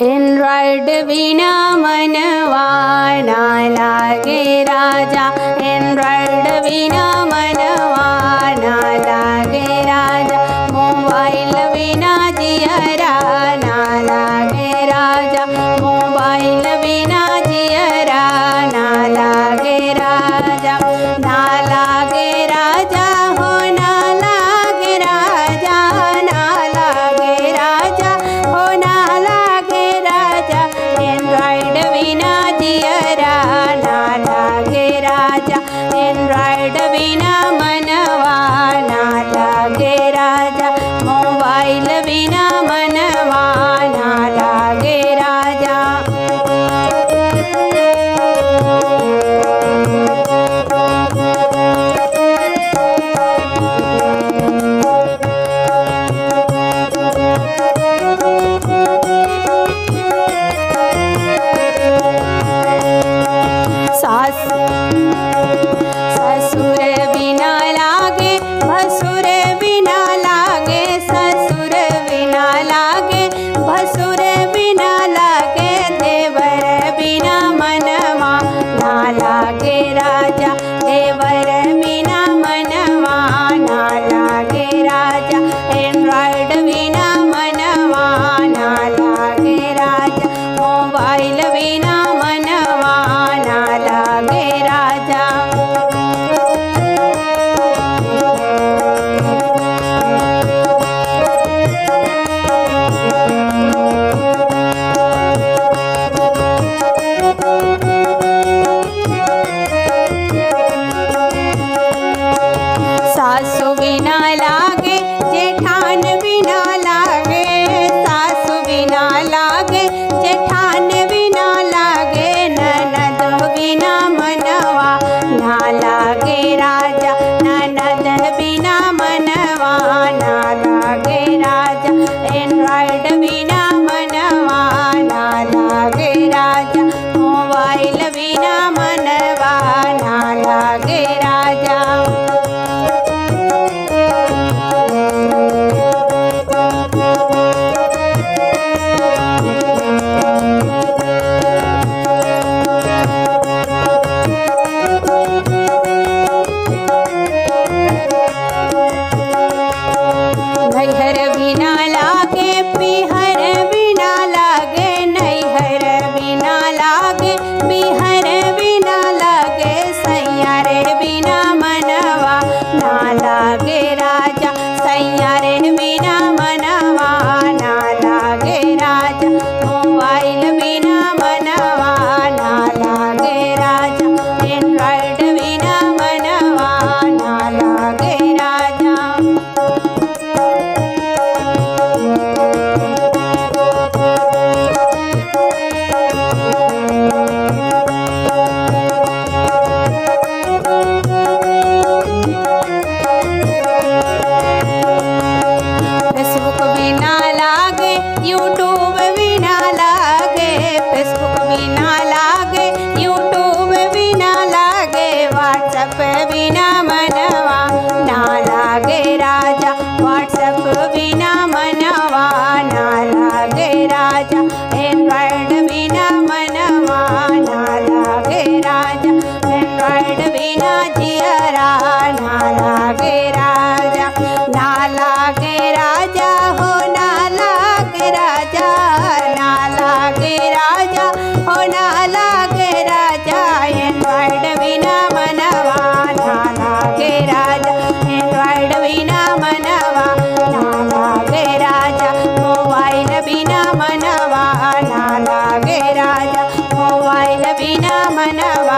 Android बिना मनवा ना लागे राजा, एंड्रॉइड बिना मनवा ना लागे राजा, मोबाइल बिना जियरा ना लागे राजा, मोबाइल बिना जियरा ना लागे राजा, ना लागे राजा हो ना लागे राजा, ना लागे राजा हो ना लागे राजा, एंड्रॉइड बिना जियरा ना लागे राजा, एंड्रॉइड बिना मनवा ना लागे राजा, मोबाइल बिना मनवा ना लागे राजा। ससुर बिना लागे भसुर बिना लागे, ससुर बिना लागे भसुर बिना लागे, देवर बिना मनवा ना लागे राजा, देवर बिना मनवा ना लागे राजा, एंड्रॉइड बिना मनवा ना लागे राजा, मोबाइल बिना मनवा ना लागे राजा। सासु बिना लागे जेठान बिना लागे, सासु बिना लागे जेठान बिना लागे, ननद बिना मनवा ना लागे राजा, ननद बिना मनवा ना लागे राजा, एंड्रॉइड बिना मनवा ना लागे राजा, मोबाइल बिना मनवा ना लागे राजा। नैहर बिना लागे पिहर बिना लागे, नैहर बिना लागे पिहर बिना लागे, सैयारे बिना मनवा ना लागे राजा, सैयारे बिना मनवा ना लागे राजा, मोबाइल बिना मनवा ना लागे राजा, एंड्रॉइड बिना मनवा ना लागे राजा। फेसबुक बिना लागे यूट्यूब बिना लागे, फेसबुक बिना लागे यूट्यूब बिना लागे, व्हाट्सएप बिना मनवा ना लागे राजा, व्हाट्सएप बिना मनवा ना लागे राजा, एंड्रॉइड बिना मनवा ना लागे राजा, एंड्रॉइड बिना जियरा ना लागे राजा, ना लागे राजा हो ना लागे राजा, ना लागे राजा हो ना लागे राजा, एंड्रॉइड बिना मनवा ना लागे राजा, एंड्रॉइड बिना मनवा ना लागे राजा, मोबाइल बिना मनवा ना लागे राजा, मोबाइल बिना मनवा